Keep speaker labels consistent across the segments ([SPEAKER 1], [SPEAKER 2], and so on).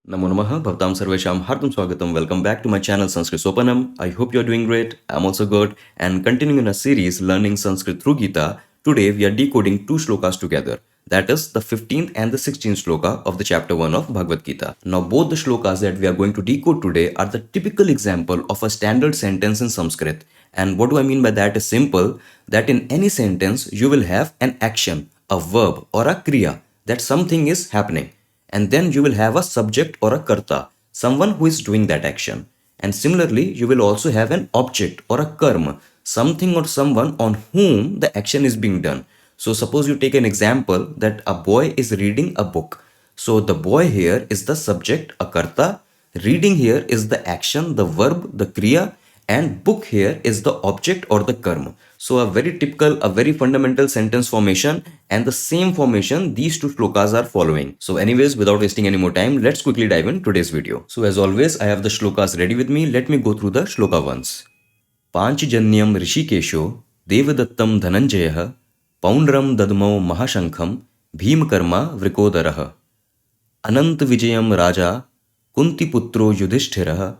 [SPEAKER 1] Namo Namaha Bhavtam Sarvesham Hartam Swagatam. Welcome back to my channel Sanskrit Sopanam. I hope you are doing great. I'm also good. And continuing in a series learning Sanskrit through Gita, today we are decoding two shlokas together. That is the 15th and the 16th shloka of the chapter 1 of Bhagavad Gita. Now both the shlokas that we are going to decode today are the typical example of a standard sentence in Sanskrit. And what do I mean by that is simple, that in any sentence you will have an action, a verb or a kriya, that something is happening, and then you will have a subject or a karta, someone who is doing that action. And similarly, you will also have an object or a karma, something or someone on whom the action is being done. So suppose you take an example that a boy is reading a book. So the boy here is the subject, a karta, reading here is the action, the verb, the kriya, and book here is the object or the karma. So a very typical, a very fundamental sentence formation, and the same formation these two shlokas are following. So anyways, without wasting any more time, let's quickly dive in today's video. So as always, I have the shlokas ready with me. Let me go through the shloka once. Panchjanyam Rishikesho Devadattam Dhananjayah Poundram Dadmo Mahashankham Bhimkarma Vrikodaraha Anant Vijayam Raja Kuntiputro Yudhishthirah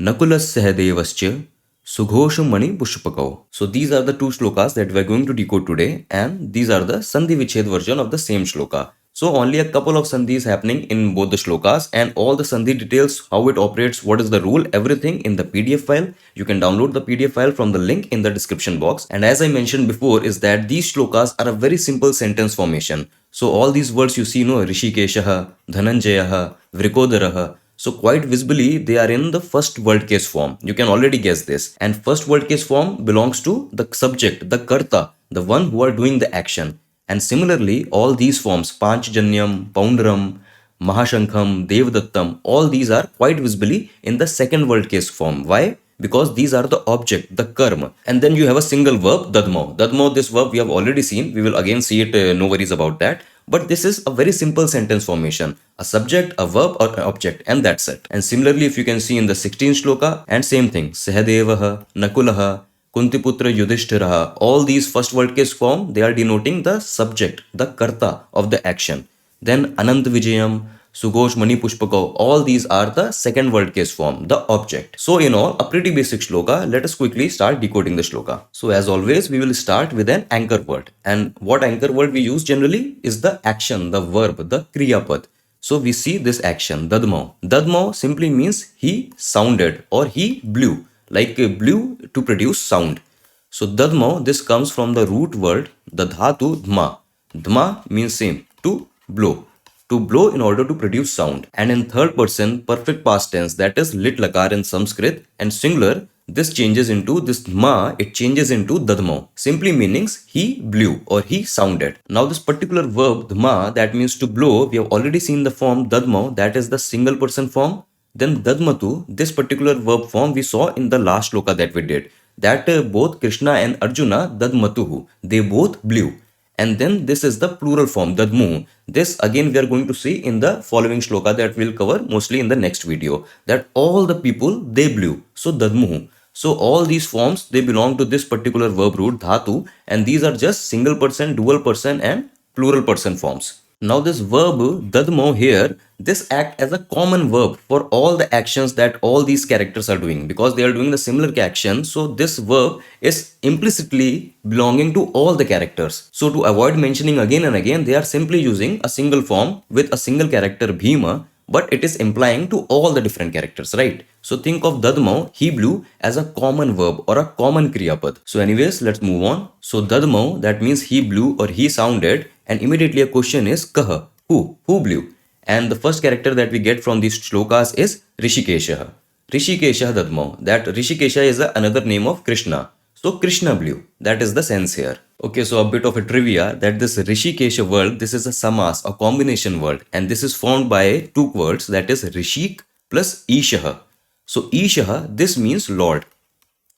[SPEAKER 1] Nakulas Sahadevascha Sughosha Mani Pushpakau. So these are the two shlokas that we are going to decode today, and these are the Sandhi Vichhed version of the same shloka. So only a couple of sandhis happening in both the shlokas, and all the sandhi details, how it operates, what is the rule, everything in the PDF file. You can download the PDF file from the link in the description box. And as I mentioned before is that these shlokas are a very simple sentence formation. So all these words you see, Rishikeshaha, Dhananjayaha, Vrikodaraha, so quite visibly, they are in the first word case form. You can already guess this. And first word case form belongs to the subject, the karta, the one who are doing the action. And similarly, all these forms, Panchjanyam, Poundram, Mahashankham, Devdattam, all these are quite visibly in the second word case form. Why? Because these are the object, the karma. And then you have a single verb, dadmo. Dadmo, this verb we have already seen. We will again see it, no worries about that. But this is a very simple sentence formation. A subject, a verb or an object, and that's it. And similarly, if you can see in the 16th shloka, and same thing. Sahadevaha, Nakulaha, Kuntiputra Yudhishthiraha. All these first word case form, they are denoting the subject, the karta of the action. Then Anant Vijayam, Sughosh Mani Pushpakau, all these are the second word case form, the object. So in all, a pretty basic shloka. Let us quickly start decoding the shloka. So as always, we will start with an anchor word. And what anchor word we use generally is the action, the verb, the kriya pad. So we see this action, dadmo. Dadmo simply means he sounded or he blew, like blew to produce sound. So dadmo, this comes from the root word, the dhatu dma. Dma means same, to blow. To blow in order to produce sound. And in third person, perfect past tense, that is lit lakar in Sanskrit, and singular, this changes into this dma, it changes into dadmo. Simply meanings he blew or he sounded. Now this particular verb dma, that means to blow, we have already seen the form dadmo, that is the single person form. Then dadmatu, this particular verb form we saw in the last shloka that we did. That both Krishna and Arjuna dadmatuhu, they both blew. And then this is the plural form, dadmu. This again we are going to see in the following shloka that we'll cover mostly in the next video. That all the people, they blew. So dadmu. So all these forms, they belong to this particular verb root, dhatu. And these are just single person, dual person and plural person forms. Now this verb dadmo here, this act as a common verb for all the actions that all these characters are doing, because they are doing the similar action. So this verb is implicitly belonging to all the characters. So to avoid mentioning again and again, they are simply using a single form with a single character bhima, but it is implying to all the different characters, right? So think of dadmo, he blew, as a common verb or a common kriya pad. So anyways, let's move on. So dadmo, that means he blew or he sounded, and immediately a question is kah, who blew? And the first character that we get from these shlokas is Rishikesha. Rishikesha dadmo, that Rishikesha is another name of Krishna. So Krishna blew, that is the sense here. Okay, so a bit of a trivia that this Rishikesha word, this is a samas, a combination word, and this is formed by two words, that is Rishik plus Ishaha. So Ishaha, this means Lord.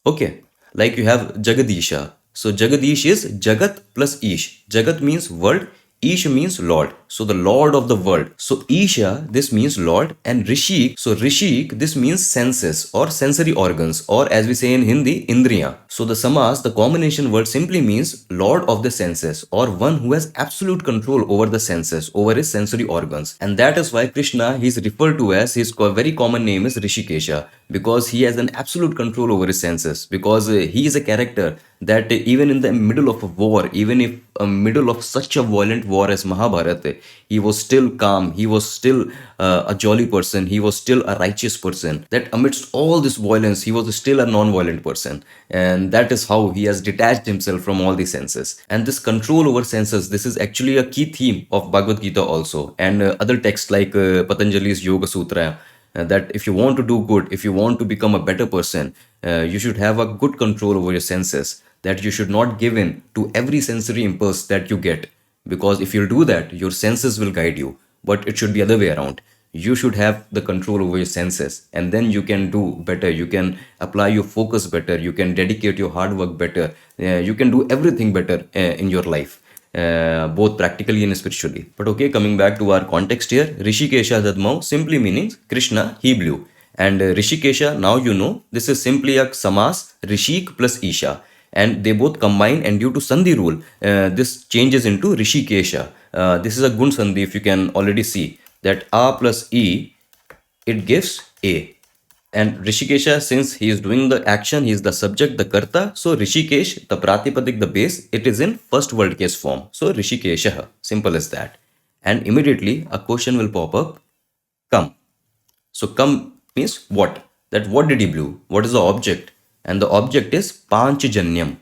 [SPEAKER 1] Okay, like you have Jagadisha. So Jagadish is Jagat plus Ish. Jagat means world, Ish means Lord. So the Lord of the world. So Isha, this means Lord. And Rishik, so Rishik, this means senses or sensory organs, or as we say in Hindi, Indriya. So the Samas, the combination word simply means Lord of the senses, or one who has absolute control over the senses, over his sensory organs. And that is why Krishna, he is referred to as, his very common name is Rishikesha, because he has an absolute control over his senses, because he is a character that even in the middle of a war, even if middle of such a violent war as Mahabharata, he was still calm, he was still a jolly person, he was still a righteous person. That amidst all this violence, he was still a non-violent person. And that is how he has detached himself from all the senses. And this control over senses, this is actually a key theme of Bhagavad Gita also, and other texts like Patanjali's Yoga Sutra, that if you want to do good, if you want to become a better person, you should have a good control over your senses, that you should not give in to every sensory impulse that you get, because if you do that, your senses will guide you. But it should be other way around. You should have the control over your senses, and then you can do better, you can apply your focus better, you can dedicate your hard work better, you can do everything better in your life, both practically and spiritually. But okay, coming back to our context here, Rishikesha Dadmau simply means Krishna, he blew. And Rishikesha, now you know, this is simply a samas, Rishik plus Isha. And they both combine, and due to Sandhi rule, this changes into Rishikesha. This is a Gun Sandhi, if you can already see that A plus E, it gives A. And Rishikesha, since he is doing the action, he is the subject, the karta. So Rishikesh, the pratipadik, the base, it is in first word case form. So Rishikesha, simple as that. And immediately a question will pop up, come. So come means what? That what did he blew? What is the object? And the object is Panchajanyam.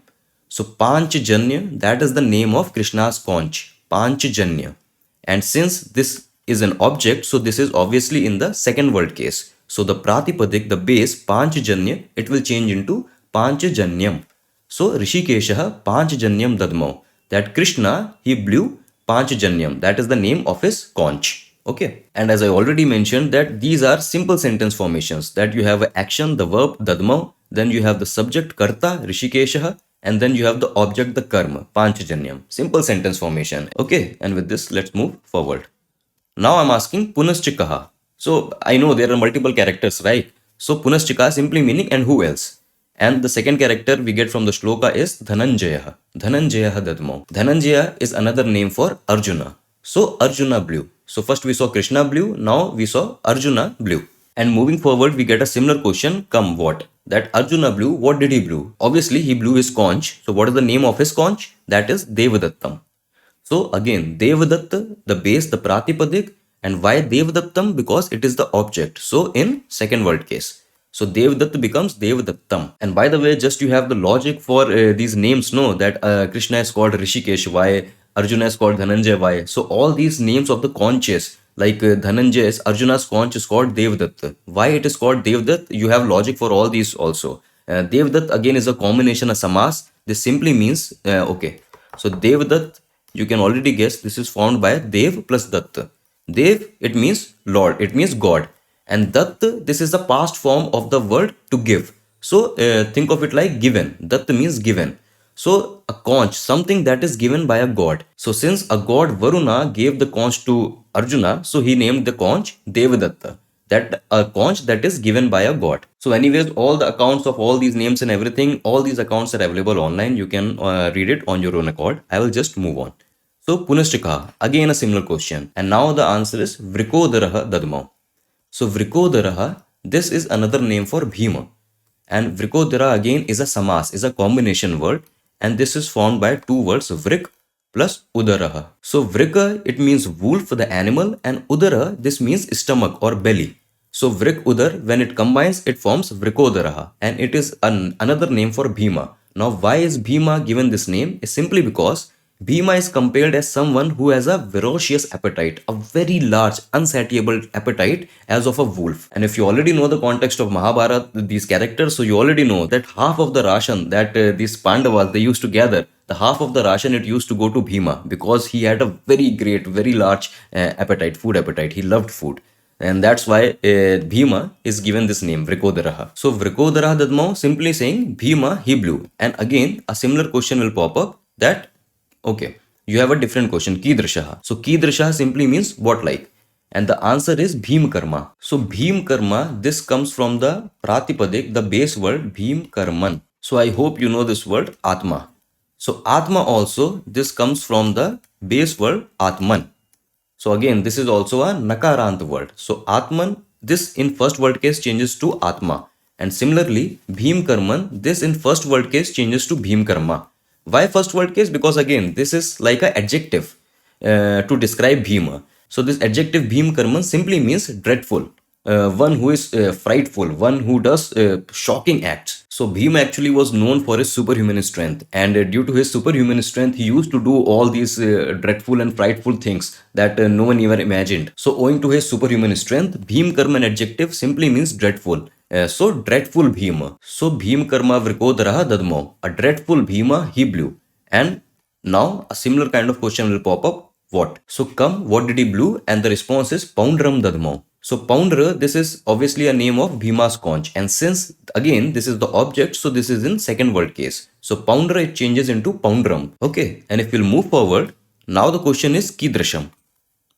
[SPEAKER 1] So Panchajanya, that is the name of Krishna's conch, Panchajanya. And since this is an object, so this is obviously in the second word case. So the pratipadik, the base, Panchajanya, it will change into Panchajanyam. So Rishikesha Panchajanyam Dadmau. That Krishna, he blew Panchajanyam. That is the name of his conch. Okay. And as I already mentioned, that these are simple sentence formations. That you have an action, the verb Dadmau, then you have the subject Karta, Rishikesha, and then you have the object, the karma, Panchajanyam. Simple sentence formation. Okay. And with this, let's move forward. Now I'm asking Punaschikaha. So I know there are multiple characters, right? So Punaschika simply meaning and who else? And the second character we get from the shloka is Dhananjaya. Dhananjaya Dadmo. Dhananjaya is another name for Arjuna. So Arjuna blew. So first we saw Krishna blew, now we saw Arjuna blew. And moving forward, we get a similar question, come what? That Arjuna blew, what did he blew? Obviously he blew his conch. So what is the name of his conch? That is Devadattam. So again, Devadatta, the base, the Pratipadik, and why Devdattam? Because it is the object. So in second word case. So Devdatta becomes Devadattam. And by the way, just you have the logic for these names, no, that Krishna is called Rishikesh, why Arjuna is called Dhananjaya, why. So all these names of the conches, like Dhananjaya, Arjuna's conch is called Devdatta. Why it is called Devdatt? You have logic for all these also. Devdatt again is a combination of samas. This simply means, okay. So Devdatt, you can already guess this is formed by Dev plus Datta. Dev, it means Lord, it means God. And Datta, this is the past form of the word to give. So think of it like given. Datta means given. So a conch, something that is given by a god. So since a god Varuna gave the conch to Arjuna, so he named the conch Devadatta. That a conch that is given by a god. So anyways, all the accounts of all these names and everything, all these accounts are available online. You can read it on your own accord. I will just move on. So Punashtika, again a similar question. And now the answer is Vrikodaraha Dadmau. So Vrikodaraha, this is another name for Bhima. And Vrikodara again is a samas, is a combination word. And this is formed by two words, Vrik plus Udaraha. So Vrika, it means wolf, the animal, and Udara, this means stomach or belly. So Vrik Udar, when it combines, it forms Vrikodaraha, and it is another name for Bhima. Now why is Bhima given this name? Is simply because Bhima is compared as someone who has a ferocious appetite, a very large, unsatiable appetite as of a wolf. And if you already know the context of Mahabharata, these characters, so you already know that half of the ration that these Pandavas, they used to gather, the half of the ration, it used to go to Bhima because he had a very great, very large appetite, food appetite. He loved food. And that's why Bhima is given this name, Vrikodaraha. So Vrikodaraha Dadmau, simply saying Bhima, he blew. And again, a similar question will pop up that, okay, you have a different question, Kidrishaha. So Kidrishaha simply means what like? And the answer is Bhim Karma. So Bhim Karma, this comes from the Pratipadik, the base word Bhim Karman. So I hope you know this word Atma. So Atma also, this comes from the base word Atman. So again, this is also a Nakarant word. So Atman, this in first word case changes to Atma. And similarly, Bhim Karman, this in first word case changes to Bhim Karma. Why first word case? Because again, this is like an adjective to describe Bhima. So this adjective Bhim Karman simply means dreadful. One who is frightful, one who does shocking acts. So Bhima actually was known for his superhuman strength, and due to his superhuman strength, he used to do all these dreadful and frightful things that no one ever imagined. So owing to his superhuman strength, Bhim Karman adjective simply means dreadful. So dreadful Bhima. So Bhim Karma Vrikodaraha Dadmo. A dreadful Bhima he blew. And now a similar kind of question will pop up. What? So come, what did he blew? And the response is Poundram Dadmo. So Poundra, this is obviously a name of Bhima's conch. And since again this is the object, so this is in second word case. So Poundra it changes into Poundram. Okay. And if we'll move forward, now the question is Kidrasham.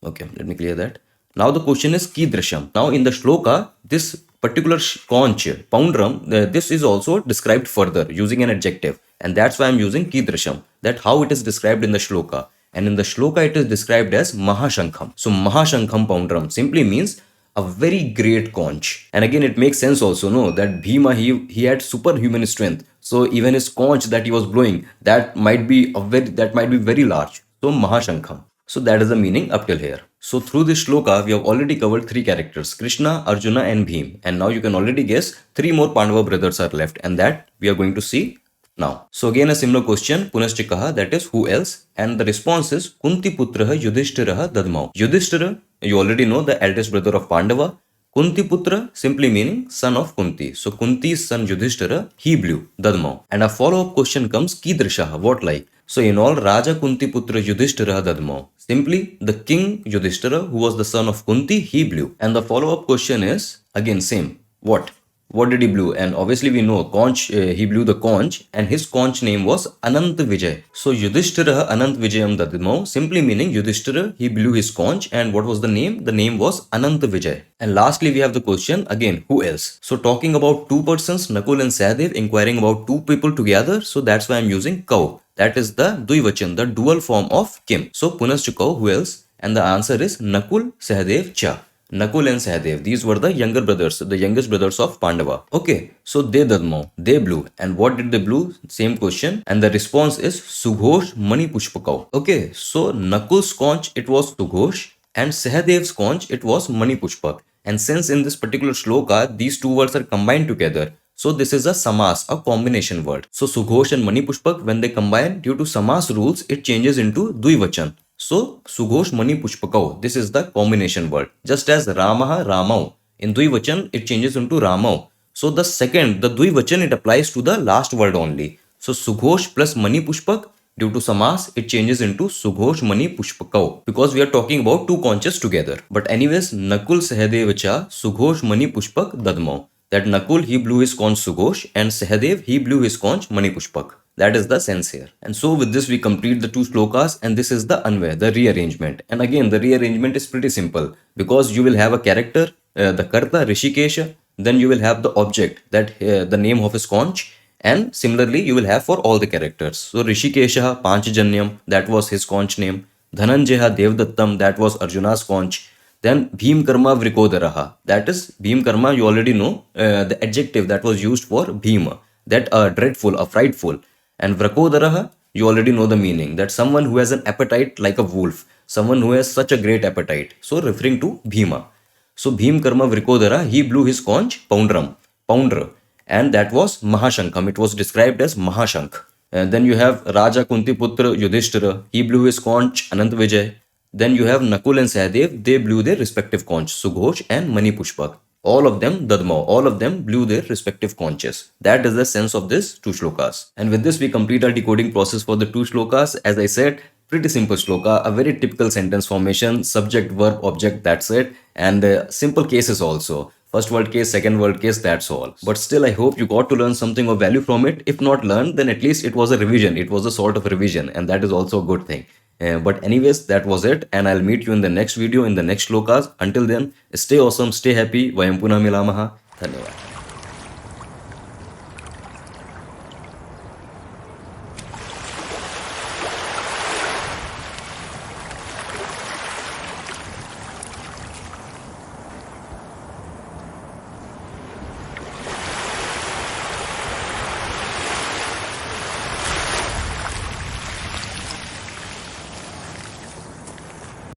[SPEAKER 1] Okay, let me clear that. Now the question is Kidrasham. Now in the shloka, this particular conch, Poundram, this is also described further using an adjective. And that's why I'm using Kidrasham. That how it is described in the shloka. And in the shloka, it is described as Mahashankham. So Mahashankham Poundram simply means a very great conch. And again, it makes sense also, no, that Bhima, he had superhuman strength. So even his conch that he was blowing, that might be very large. So Mahashankham. So that is the meaning up till here. So through this shloka, we have already covered three characters, Krishna, Arjuna and Bhim. And now you can already guess three more Pandava brothers are left, and that we are going to see now. So again a similar question, Punaschikaha, that is who else? And the response is Kunti Putraha Yudhishthiraha Dadmau. Yudhishthira, you already know, the eldest brother of Pandava. Kunti Putra simply meaning son of Kunti. So Kunti's son Yudhishthira, he blew Dadmau. And a follow-up question comes Kidrishaha, what like? So in all, Raja Kunti Putra Yudhishthira Dadmau. Simply the king Yudhishthira, who was the son of Kunti, he blew. And the follow-up question is again same. What? What did he blew? And obviously we know conch, he blew the conch, and his conch name was Anant Vijay. So Yudhishthira Anant Vijayam Dadimo, simply meaning Yudhishthira, he blew his conch, and what was the name? The name was Anant Vijay. And lastly we have the question again, who else? So talking about two persons, Nakul and Sahadev, inquiring about two people together, so that's why I'm using Kau. That is the Dvivachan, the dual form of Kim. So Punaschukau, who else? And the answer is Nakul, Sahadev, Cha. Nakul and Sahadev, these were the younger brothers, the youngest brothers of Pandava. Okay, so they Dadmo, they blew. And what did they blew? Same question. And the response is Sughosh Mani Pushpakau. Okay, so Nakul's conch, it was Sughosh, and Sahadev's conch, it was Mani Pushpak. And since in this particular shloka, these two words are combined together, so this is a samas, a combination word. So Sughosh and Mani Pushpak, when they combine, due to samas rules, it changes into Dvivachan. So Sughosh Mani Pushpakau, this is the combination word. Just as Ramaha Ramau, in Dvivachan it changes into Ramau. So the second, the Dvivachan, it applies to the last word only. So Sughosh plus Mani Pushpak, due to samas, it changes into Sughosh Mani Pushpakau, because we are talking about two conches together. But anyways, Nakul Sahadevacha Sughosh Mani Pushpak Dadmau. That Nakul, he blew his conch Sughosh, and Sahadev, he blew his conch Mani Pushpak. That is the sense here. And so with this we complete the two shlokas, and this is the Anvay, the rearrangement. And again the rearrangement is pretty simple, because you will have a character, the Karta, Rishikesha, then you will have the object, that the name of his conch, and similarly you will have for all the characters. So Rishikesha Panchajanyam, that was his conch name. Dhananjaya Devdattam, that was Arjuna's conch. Then Bhim Karma Vrikodaraha, that is Bhim Karma, you already know, the adjective that was used for Bhima, that dreadful, frightful. And Vrakodaraha, you already know the meaning, that someone who has an appetite like a wolf, someone who has such a great appetite. So referring to Bhima. So Bhim Karma Vrikodara, he blew his conch Poundram, Pounder, and that was Mahashankham. It was described as Mahashankh. And then you have Raja Kunti Putra Yudhishthira, he blew his conch Anant Vijay. Then you have Nakul and Sahadev, they blew their respective conch, Sughosh and Mani Pushpak. All of them Dadmau, all of them blew their respective conches. That is the sense of this two shlokas. And with this we complete our decoding process for the two shlokas. As I said, pretty simple shloka, a very typical sentence formation, subject, verb, object, that's it. And simple cases also. First word case, second word case, that's all. But still I hope you got to learn something of value from it. If not learned, then at least it was a revision. It was a sort of revision, and that is also a good thing. But anyways, that was it, and I'll meet you in the next video in the next shlokas. Until then, stay awesome, stay happy. Vayam punah milamaha. Dhanyavad.